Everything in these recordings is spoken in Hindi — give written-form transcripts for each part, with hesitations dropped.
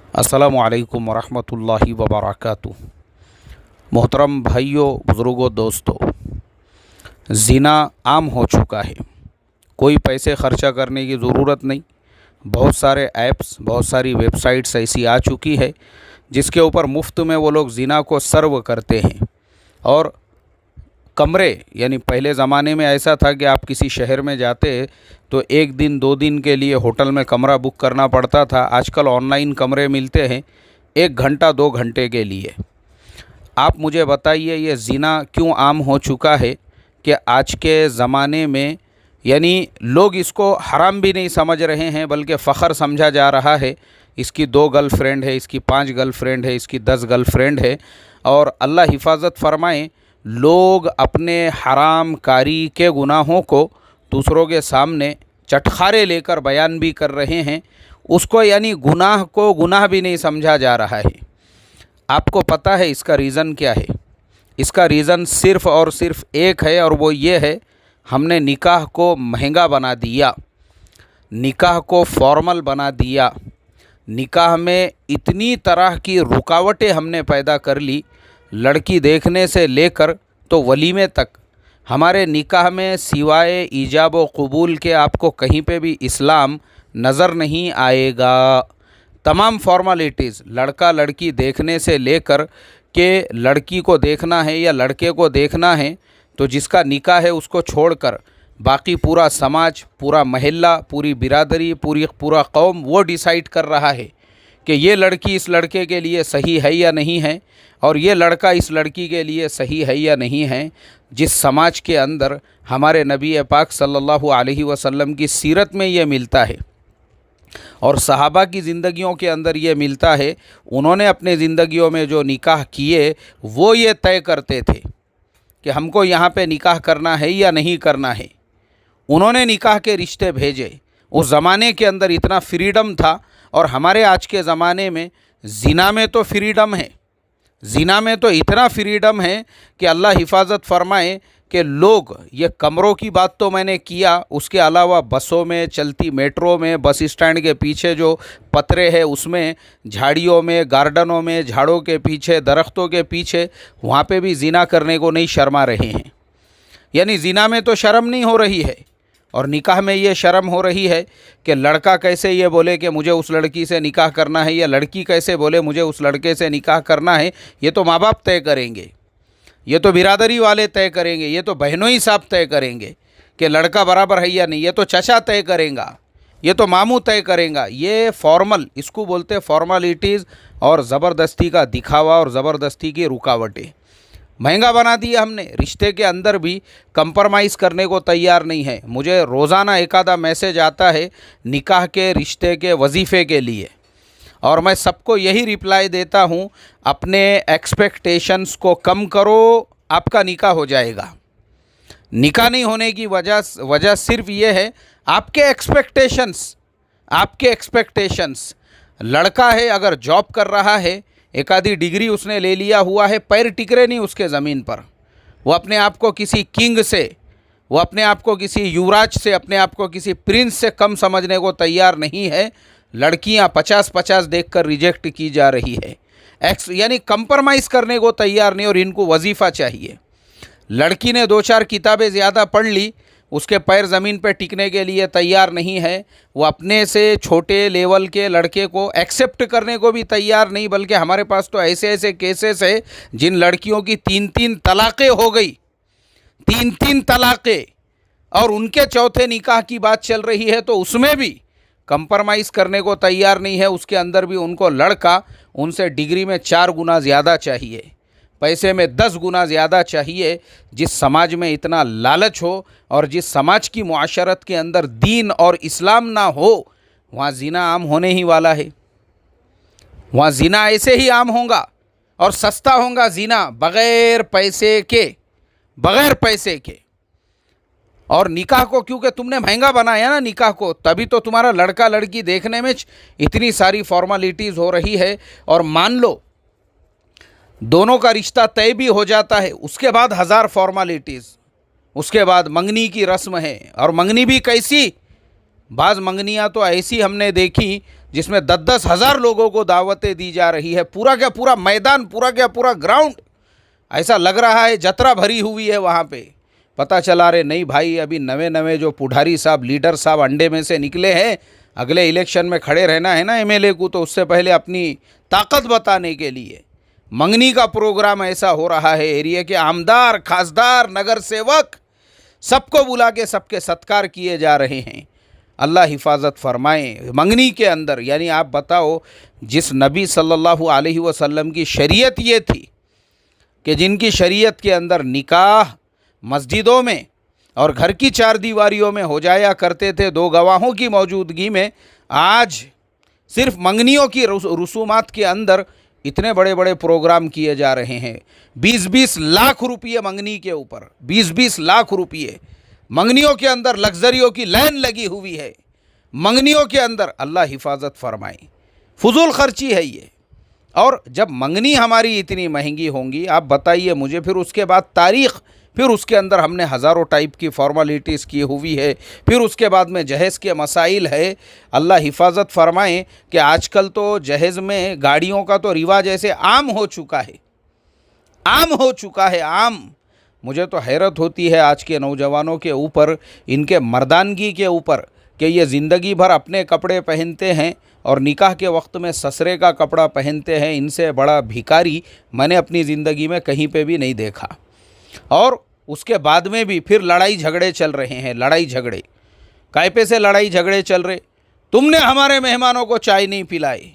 अस्सलामु अलैकुम वरहमतुल्लाहि वबरकातुहू। मोहतरम भाइयों, बुज़ुर्गों, दोस्तों, ज़िना आम हो चुका है। कोई पैसे खर्चा करने की ज़रूरत नहीं। बहुत सारे ऐप्स, बहुत सारी वेबसाइट्स ऐसी आ चुकी है जिसके ऊपर मुफ्त में वो लोग ज़िना को सर्व करते हैं। और कमरे, यानी पहले ज़माने में ऐसा था कि आप किसी शहर में जाते तो एक दिन 2 दिन के लिए होटल में कमरा बुक करना पड़ता था। आजकल ऑनलाइन कमरे मिलते हैं 1 घंटा 2 घंटे के लिए। आप मुझे बताइए, ये ज़िना क्यों आम हो चुका है कि आज के ज़माने में, यानी लोग इसको हराम भी नहीं समझ रहे हैं बल्कि फ़ख्र समझा जा रहा है। इसकी 2 गर्लफ्रेंड है, इसकी 5 गर्लफ्रेंड है, इसकी 10 गर्लफ्रेंड है। और अल्लाह हिफाजत फरमाए, लोग अपने हराम कारी के गुनाहों को दूसरों के सामने चटखारे लेकर बयान भी कर रहे हैं। उसको यानी गुनाह को गुनाह भी नहीं समझा जा रहा है। आपको पता है इसका रीज़न क्या है? इसका रीज़न सिर्फ़ और सिर्फ एक है, और वो ये है, हमने निकाह को महंगा बना दिया, निकाह को फॉर्मल बना दिया। निकाह में इतनी तरह की रुकावटें हमने पैदा कर ली, लड़की देखने से लेकर तो वलीमे तक। हमारे निकाह में सिवाय ईजाब व कबूल के आपको कहीं पे भी इस्लाम नज़र नहीं आएगा। तमाम फॉर्मेलिटीज़, लड़का लड़की देखने से लेकर के लड़की को देखना है या लड़के को देखना है तो जिसका निकाह है उसको छोड़कर बाकी पूरा समाज, पूरा महल्ला, पूरी बिरादरी, पूरा कौम वो डिसाइड कर रहा है कि ये लड़की इस लड़के के लिए सही है या नहीं है, और ये लड़का इस लड़की के लिए सही है या नहीं है। जिस समाज के अंदर हमारे नबी पाक सल्लल्लाहु अलैहि वसल्लम की सीरत में ये मिलता है और सहाबा की ज़िंदगियों के अंदर ये मिलता है, उन्होंने अपने ज़िंदगियों में जो निकाह किए वो ये तय करते थे कि हमको यहाँ पे निकाह करना है या नहीं करना है। उन्होंने निकाह के रिश्ते भेजे। उस ज़माने के अंदर इतना फ्रीडम था, और हमारे आज के ज़माने में ज़िना में तो फ्रीडम है, ज़िना में तो इतना फ्रीडम है कि अल्लाह हिफाजत फरमाए कि लोग, ये कमरों की बात तो मैंने किया, उसके अलावा बसों में, चलती मेट्रो में, बस स्टैंड के पीछे जो पतरे हैं उसमें, झाड़ियों में, गार्डनों में, झाड़ों के पीछे, दरख्तों के पीछे, वहाँ पे भी ज़िना करने को नहीं शर्मा रहे हैं। यानी ज़िना में तो शर्म नहीं हो रही है, और निकाह में ये शर्म हो रही है कि लड़का कैसे ये बोले कि मुझे उस लड़की से निकाह करना है, या लड़की कैसे बोले मुझे उस लड़के से निकाह करना है। ये तो माँ बाप तय करेंगे, ये तो बिरादरी वाले तय करेंगे, ये तो बहनों ही साहब तय करेंगे कि लड़का बराबर है या नहीं। ये तो चचा तय करेगा, ये तो मामू तय करेगा। ये फॉर्मल, इसको बोलते फॉर्मेलिटीज़, और ज़बरदस्ती का दिखावा और ज़बरदस्ती की रुकावटें महंगा बना दिया हमने। रिश्ते के अंदर भी कंप्रोमाइज़ करने को तैयार नहीं है। मुझे रोज़ाना एक आधा मैसेज आता है निकाह के रिश्ते के वजीफ़े के लिए, और मैं सबको यही रिप्लाई देता हूँ, अपने एक्सपेक्टेशंस को कम करो, आपका निकाह हो जाएगा। निकाह नहीं होने की वजह सिर्फ ये है आपके एक्सपेक्टेशंस। लड़का है, अगर जॉब कर रहा है, एक आधी डिग्री उसने ले लिया हुआ है, पैर टिक रहे नहीं उसके ज़मीन पर, वो अपने आप को किसी किंग से, वो अपने आप को किसी युवराज से, अपने आप को किसी प्रिंस से कम समझने को तैयार नहीं है। लड़कियां 50-50 देखकर रिजेक्ट की जा रही है। यानी कंप्रोमाइज़ करने को तैयार नहीं, और इनको वजीफ़ा चाहिए। लड़की ने 2-4 किताबें ज़्यादा पढ़ ली, उसके पैर ज़मीन पर टिकने के लिए तैयार नहीं है। वो अपने से छोटे लेवल के लड़के को एक्सेप्ट करने को भी तैयार नहीं, बल्कि हमारे पास तो ऐसे ऐसे केसेस है जिन लड़कियों की 3-3 तलाक़ें हो गई, 3-3 तलाक़ें, और उनके चौथे निकाह की बात चल रही है, तो उसमें भी कंप्रोमाइज़ करने को तैयार नहीं है। उसके अंदर भी उनको लड़का उनसे डिग्री में 4 गुना ज़्यादा चाहिए, पैसे में 10 गुना ज़्यादा चाहिए। जिस समाज में इतना लालच हो, और जिस समाज की मुआशरत के अंदर दीन और इस्लाम ना हो, वहाँ ज़िना आम होने ही वाला है। वहाँ ज़िना ऐसे ही आम होगा और सस्ता होगा ज़िना, बग़ैर पैसे के। और निकाह को क्योंकि तुमने महंगा बनाया ना निकाह को, तभी तो तुम्हारा लड़का लड़की देखने में इतनी सारी फॉर्मेलिटीज़ हो रही है। और मान लो दोनों का रिश्ता तय भी हो जाता है, उसके बाद 1000 फॉर्मेलिटीज़, उसके बाद मंगनी की रस्म है। और मंगनी भी कैसी, बाज़ मंगनियाँ तो ऐसी हमने देखी जिसमें 10-10 हज़ार लोगों को दावतें दी जा रही है। पूरा क्या पूरा मैदान, पूरा क्या पूरा ग्राउंड, ऐसा लग रहा है जत्रा भरी हुई है वहाँ पे। पता चला रे नहीं भाई, अभी नवे नवे जो पुढ़ारी साहब, लीडर साहब अंडे में से निकले हैं, अगले इलेक्शन में खड़े रहना है ना एमएलए को, तो उससे पहले अपनी ताकत बताने के लिए मंगनी का प्रोग्राम ऐसा हो रहा है। एरिया के आमदार, खासदार, नगर सेवक सबको बुला के सबके सत्कार किए जा रहे हैं। अल्लाह हिफाजत फरमाए। मंगनी के अंदर यानी आप बताओ, जिस नबी सल्लल्लाहु अलैहि वसल्लम की शरीयत ये थी कि जिनकी शरीयत के अंदर निकाह मस्जिदों में और घर की चार दीवारियों में हो जाया करते थे 2 गवाहों की मौजूदगी में, आज सिर्फ मंगनियों की रसूमात के अंदर इतने बड़े बड़े प्रोग्राम किए जा रहे हैं। 20-20 लाख रुपये मंगनी के ऊपर, 20-20 लाख रुपये मंगनियों के अंदर लग्जरियों की लाइन लगी हुई है। मंगनियों के अंदर अल्लाह हिफाजत फरमाए, फजूल खर्ची है ये। और जब मंगनी हमारी इतनी महंगी होंगी, आप बताइए मुझे, फिर उसके बाद तारीख़, फिर उसके अंदर हमने हज़ारों टाइप की फॉर्मेलिटीज़ की हुई है, फिर उसके बाद में जहेज़ के मसाइल है। अल्लाह हिफाजत फरमाएँ कि आजकल तो जहेज़ में गाड़ियों का तो रिवाज ऐसे आम हो चुका है, आम हो चुका है, आम। मुझे तो हैरत होती है आज के नौजवानों के ऊपर, इनके मर्दानगी के ऊपर, कि ये ज़िंदगी भर अपने कपड़े पहनते हैं और निकाह के वक्त में ससरे का कपड़ा पहनते हैं। इनसे बड़ा भिखारी मैंने अपनी ज़िंदगी में कहीं पे भी नहीं देखा। और उसके बाद में भी फिर लड़ाई झगड़े चल रहे हैं, लड़ाई झगड़े। कायपे से लड़ाई झगड़े चल रहे, तुमने हमारे मेहमानों को चाय नहीं पिलाई,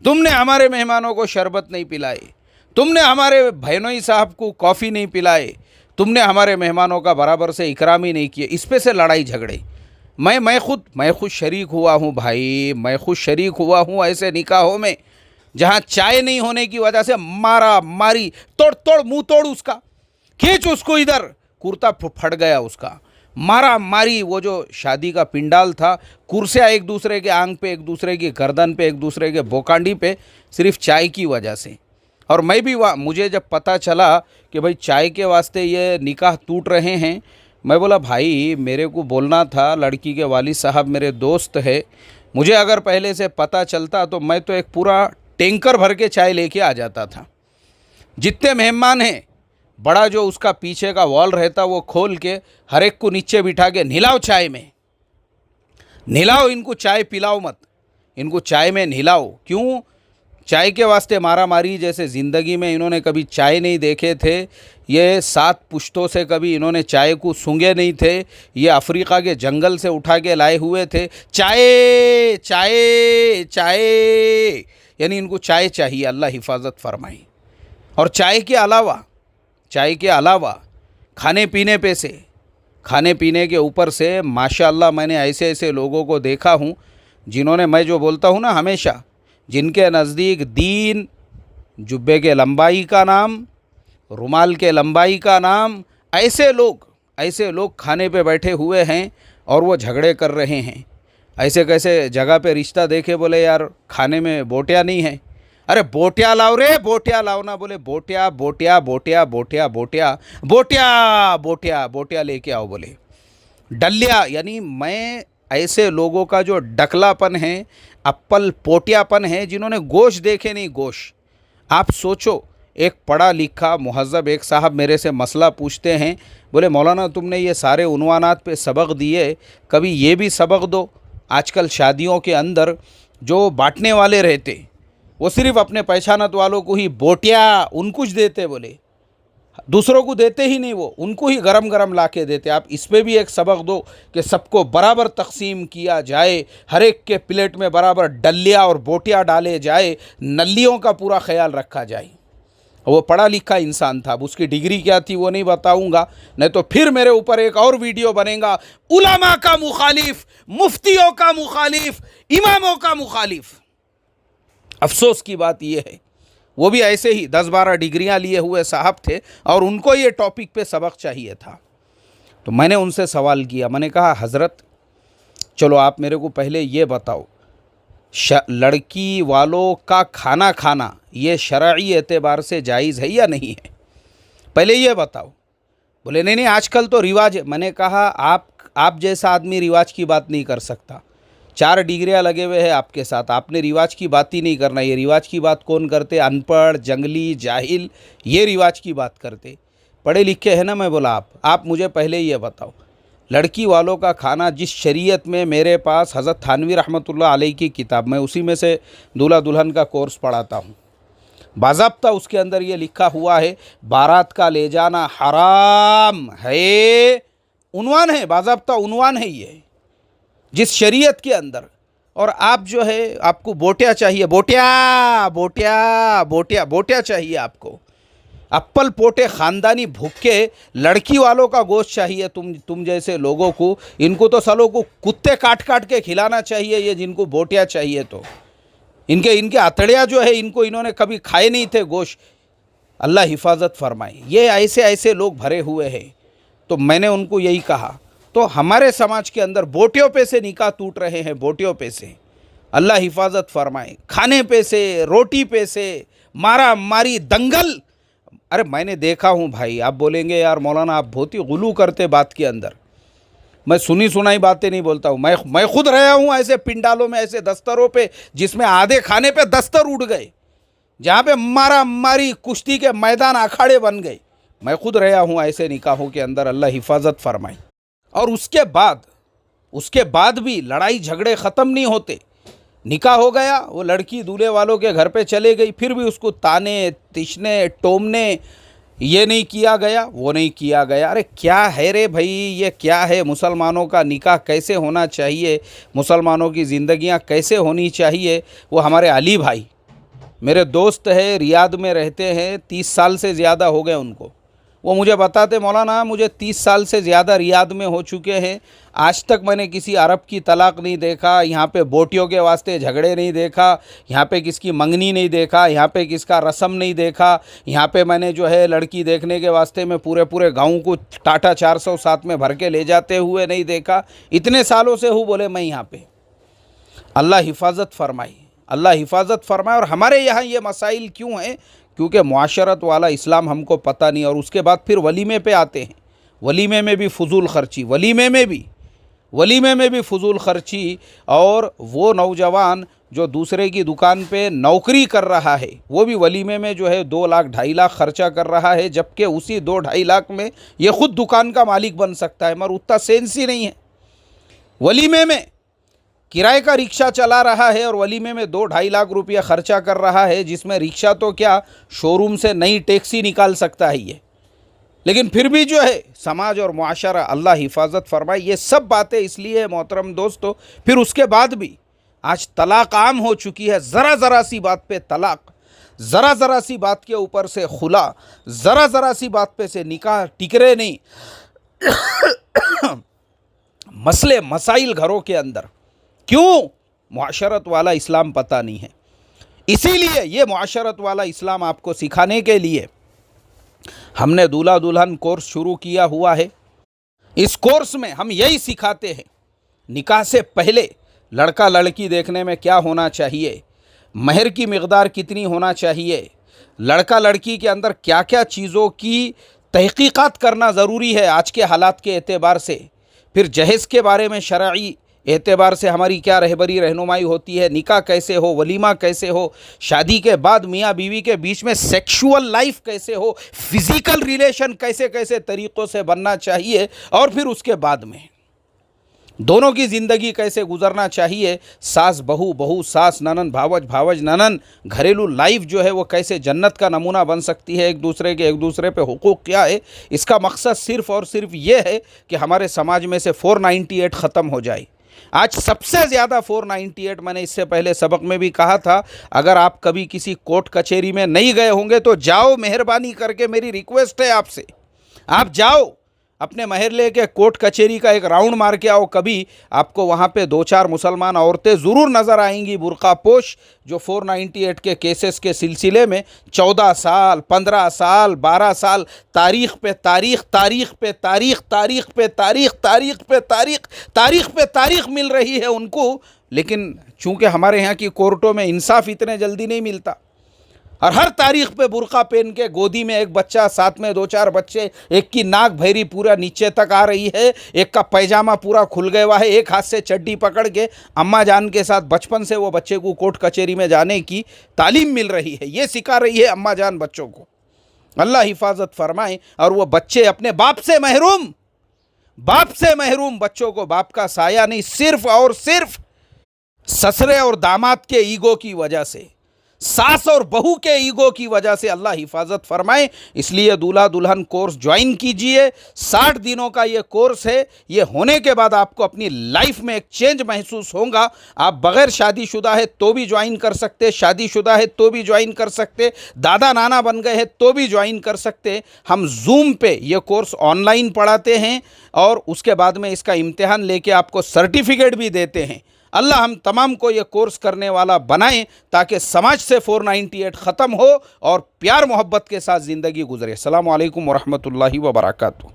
तुमने हमारे मेहमानों को शरबत नहीं पिलाई, तुमने हमारे भैनोई साहब को कॉफ़ी नहीं पिलाए, तुमने हमारे मेहमानों का बराबर से इकराम ही नहीं किया। इस पे से लड़ाई झगड़े। मैं खुद शरीक हुआ हूँ भाई, मैं खुद शरीक हुआ हूँ ऐसे निकाहों में जहाँ चाय नहीं होने की वजह से मारा मारी, तोड़ तोड़, मुंह तोड़ उसका, खींच उसको इधर, कुर्ता फट गया उसका, मारा मारी। वो जो शादी का पिंडाल था, कुर्सियाँ एक दूसरे के आंग पे, एक दूसरे की गर्दन पे, एक दूसरे के बोकांडी पे, सिर्फ चाय की वजह से। और मैं भी वहाँ, मुझे जब पता चला कि भाई चाय के वास्ते ये निकाह टूट रहे हैं, मैं बोला भाई मेरे को बोलना था, लड़की के वालिद साहब मेरे दोस्त है, मुझे अगर पहले से पता चलता तो मैं तो एक पूरा टैंकर भर के चाय लेके आ जाता था। जितने मेहमान हैं, बड़ा जो उसका पीछे का वॉल रहता वो खोल के हर एक को नीचे बिठा के नहलाओ, चाय में नहलाओ, इनको चाय पिलाओ मत, इनको चाय में नहलाओ। क्यों? चाय के वास्ते मारा मारी जैसे ज़िंदगी में इन्होंने कभी चाय नहीं देखे थे। ये 7 पुश्तों से कभी इन्होंने चाय को सूंघे नहीं थे। ये अफ्रीका के जंगल से उठा के लाए हुए थे। चाय चाय चाय, यानी इनको चाय चाहिए। अल्लाह हिफाजत फरमाए। और चाय के अलावा खाने पीने पे से, खाने पीने के ऊपर से माशाअल्लाह मैंने ऐसे ऐसे लोगों को देखा हूँ जिन्होंने, मैं जो बोलता हूँ ना हमेशा, जिनके नज़दीक दीन जुब्बे के लंबाई का नाम, रुमाल के लंबाई का नाम, ऐसे लोग खाने पे बैठे हुए हैं और वो झगड़े कर रहे हैं। ऐसे कैसे जगह पे रिश्ता देखे, बोले यार खाने में बोटियाँ नहीं है, अरे बोटियाँ लाओ रे, बोटियाँ लाओ ना, बोले बोटियाँ बोटियाँ बोटियाँ बोटियाँ बोटियाँ बोटियाँ बोटियाँ बोटियाँ लेके आओ, बोले डलिया। यानी मैं ऐसे लोगों का जो डकलापन है, अप्पल पोटियापन है, जिन्होंने गोश देखे नहीं गोश। आप सोचो, एक पढ़ा लिखा मुहज़्ज़ब एक साहब मेरे से मसला पूछते हैं, बोले मौलाना तुमने ये सारे उन्वानात पे सबक दिए, कभी ये भी सबक दो। आजकल शादियों के अंदर जो बांटने वाले रहते वो सिर्फ़ अपने पहचानत वालों को ही बोटिया उनकुछ देते, बोले दूसरों को देते ही नहीं, वो उनको ही गरम गरम ला के देते। आप इस पे भी एक सबक दो कि सबको बराबर तकसीम किया जाए, हर एक के प्लेट में बराबर डलिया और बोटियाँ डाले जाए, नलियों का पूरा ख्याल रखा जाए। वो पढ़ा लिखा इंसान था। अब उसकी डिग्री क्या थी वो नहीं बताऊंगा, नहीं तो फिर मेरे ऊपर एक और वीडियो बनेगा, उलमा का मुखालिफ, मुफ्तियों का मुखालिफ, इमामों का मुखालिफ। अफसोस की बात यह है, वो भी ऐसे ही 10-12 डिग्रियां लिए हुए साहब थे और उनको ये टॉपिक पे सबक चाहिए था। तो मैंने उनसे सवाल किया, मैंने कहा हज़रत चलो आप मेरे को पहले ये बताओ, लड़की वालों का खाना खाना ये शरई एतबार से जायज़ है या नहीं है, पहले ये बताओ। बोले नहीं आजकल तो रिवाज है। मैंने कहा आप जैसा आदमी रिवाज की बात नहीं कर सकता। 4 डिग्रियाँ लगे हुए हैं आपके साथ, आपने रिवाज की बात ही नहीं करना। ये रिवाज की बात कौन करते? अनपढ़, जंगली, जाहिल, ये रिवाज की बात करते। पढ़े लिखे हैं ना? मैं बोला आप मुझे पहले ये बताओ, लड़की वालों का खाना जिस शरीयत में, मेरे पास हज़रत थानवी रहमतुल्लाह अलैह की किताब, मैं उसी में से दूल्हा दुल्हन का कोर्स पढ़ाता हूँ, बाज़ाब्ता उसके अंदर ये लिखा हुआ है, बारात का ले जाना हराम है। उन्वान है, बाज़ाब्ता उन्वान है ये, जिस शरीयत के अंदर। और आप जो है, आपको बोटिया चाहिए, बोटिया बोटिया बोटिया बोटिया चाहिए आपको, अप्पल पोटे ख़ानदानी भूखे लड़की वालों का गोश्त चाहिए तुम जैसे लोगों को। इनको तो सालों को कुत्ते काट काट के खिलाना चाहिए, ये जिनको बोटिया चाहिए। तो इनके अतड़िया जो है, इनको इन्होंने कभी खाए नहीं थे गोश्त। अल्लाह हिफाजत फरमाए। ये ऐसे ऐसे लोग भरे हुए हैं। तो मैंने उनको यही कहा, तो हमारे समाज के अंदर बोटियों पे से निकाह टूट रहे हैं, बोटियों पे से। अल्लाह हिफाजत फरमाए। खाने पे से, रोटी पे से, मारा मारी, दंगल। अरे मैंने देखा हूँ भाई। आप बोलेंगे यार मौलाना आप बहुत ही गुलू करते बात के अंदर। मैं सुनी सुनाई बातें नहीं बोलता हूँ। मैं खुद रहा हूँ ऐसे पिंडालों में, ऐसे दस्तरों पे जिसमें आधे खाने पे दस्तर उड़ गए, जहाँ पे मारा मारी कुश्ती के मैदान अखाड़े बन गए। मैं खुद रहा हूँ ऐसे निकाहों के अंदर। अल्लाह हिफाजत फरमाए। और उसके बाद भी लड़ाई झगड़े ख़त्म नहीं होते। निकाह हो गया, वो लड़की दूल्हे वालों के घर पे चले गई, फिर भी उसको ताने, तिश्ने, टोमने, ये नहीं किया गया, वो नहीं किया गया। अरे क्या है रे भाई, ये क्या है? मुसलमानों का निकाह कैसे होना चाहिए, मुसलमानों की ज़िंदगियां कैसे होनी चाहिए। वो हमारे अली भाई मेरे दोस्त है, रियाद में रहते हैं, 30 साल से ज़्यादा हो गए उनको। वो मुझे बताते, मौलाना मुझे 30 साल से ज़्यादा रियाद में हो चुके हैं, आज तक मैंने किसी अरब की तलाक नहीं देखा, यहाँ पे बोटियों के वास्ते झगड़े नहीं देखा, यहाँ पे किसकी मंगनी नहीं देखा, यहाँ पे किसका रस्म नहीं देखा, यहाँ पे मैंने जो है लड़की देखने के वास्ते में पूरे गांव को टाटा 400 साथ में भर के ले जाते हुए नहीं देखा। इतने सालों से हूँ बोले मैं यहाँ पे। अल्लाह हिफाजत फरमाए, अल्लाह हिफाजत फरमाए। और हमारे यहाँ ये मसाइल क्यों हैं? क्योंकि मुआशरत वाला इस्लाम हमको पता नहीं। और उसके बाद फिर वलीमे पे आते हैं। वलीमे में भी फजूल खर्ची, वलीमे में भी फजूल खर्ची। और वो नौजवान जो दूसरे की दुकान पे नौकरी कर रहा है, वो भी वलीमे में जो है 2 लाख 2.5 लाख खर्चा कर रहा है, जबकि उसी 2-2.5 लाख में ये खुद दुकान का मालिक बन सकता है, मगर उतना सेंस ही नहीं है। वलीमे में किराए का रिक्शा चला रहा है और वलीमे में 2-2.5 लाख रुपया खर्चा कर रहा है, जिसमें रिक्शा तो क्या शोरूम से नई टैक्सी निकाल सकता है ये। लेकिन फिर भी जो है समाज और मुआशरा, अल्लाह हिफाजत फरमाए। ये सब बातें इसलिए मोहतरम दोस्तों, फिर उसके बाद भी आज तलाक आम हो चुकी है। ज़रा सी बात पे तलाक, ज़रा सी बात के ऊपर से खुला, ज़रा सी बात पे से निकाह टिकरे नहीं। मसले मसाइल घरों के अंदर, क्यों? मुआशरत वाला इस्लाम पता नहीं है। इसीलिए ये मुआशरत वाला इस्लाम आपको सिखाने के लिए हमने दूल्हा दुल्हन कोर्स शुरू किया हुआ है। इस कोर्स में हम यही सिखाते हैं, निकाह से पहले लड़का लड़की देखने में क्या होना चाहिए, महर की मिक़दार कितनी होना चाहिए, लड़का लड़की के अंदर क्या क्या चीज़ों की तहक़ीक़ात करना ज़रूरी है आज के हालात के एतबार से, फिर जहेज़ के बारे में शरई एतबार से हमारी क्या रहबरी रहनुमाई होती है, निकाह कैसे हो, वलीमा कैसे हो, शादी के बाद मियाँ बीवी के बीच में सेक्सुअल लाइफ कैसे हो, फिज़िकल रिलेशन कैसे कैसे तरीक़ों से बनना चाहिए, और फिर उसके बाद में दोनों की ज़िंदगी कैसे गुजरना चाहिए, सास बहू, बहू सास, ननन भावज, भावज ननन, घरेलू लाइफ जो है वो कैसे जन्नत का नमूना बन सकती है, एक दूसरे पे हुकूक क्या है। इसका मकसद सिर्फ़ और सिर्फ ये है कि हमारे समाज में से 498 ख़त्म हो जाए। आज सबसे ज़्यादा 498, मैंने इससे पहले सबक में भी कहा था, अगर आप कभी किसी कोर्ट कचहरी में नहीं गए होंगे तो जाओ, मेहरबानी करके मेरी रिक्वेस्ट है आपसे, आप जाओ, अपने महर लेके कोर्ट कचहरी का एक राउंड मार के आओ। कभी आपको वहाँ पे 2-4 मुसलमान औरतें ज़रूर नज़र आएंगी बुर्का पोश, जो 498 के केसेस के सिलसिले में 14 साल, 15 साल, 12 साल तारीख़ पे तारीख़, तारीख़ पे तारीख़, तारीख़ पे तारीख़, तारीख़ पे तारीख़, तारीख़ पे तारीख़ मिल रही है उनको। लेकिन चूँकि हमारे यहाँ की कोर्टों में इंसाफ इतने जल्दी नहीं मिलता, और हर तारीख पे बुर्का पहन के गोदी में एक बच्चा, साथ में 2-4 बच्चे, एक की नाक भैरी पूरा नीचे तक आ रही है, एक का पैजामा पूरा खुल गया हुआ है, एक हाथ से चड्डी पकड़ के अम्मा जान के साथ बचपन से वो बच्चे को कोर्ट कचहरी में जाने की तालीम मिल रही है। ये सिखा रही है अम्मा जान बच्चों को। अल्लाह हिफाजत फरमाए। और वो बच्चे अपने बाप से महरूम बच्चों को बाप का साया नहीं, सिर्फ और सिर्फ ससुरे और दामाद के ईगो की वजह से, सास और बहू के ईगो की वजह से अल्लाह हिफाजत फरमाए। इसलिए दूल्हा दुल्हन कोर्स ज्वाइन कीजिए। 60 दिनों का ये कोर्स है। ये होने के बाद आपको अपनी लाइफ में एक चेंज महसूस होगा। आप बगैर शादीशुदा है तो भी ज्वाइन कर सकते, शादीशुदा है तो भी ज्वाइन कर सकते, दादा नाना बन गए हैं तो भी ज्वाइन कर सकते। हम जूम पे ये कोर्स ऑनलाइन पढ़ाते हैं और उसके बाद में इसका इम्तिहान लेके आपको सर्टिफिकेट भी देते हैं। अल्लाह हम तमाम को ये कोर्स करने वाला बनाए ताकि समाज से 498 ख़त्म हो और प्यार मोहब्बत के साथ ज़िंदगी गुजरे। अस्सलामु अलैकुम वरहमतुल्लाहि वबरकातुहू।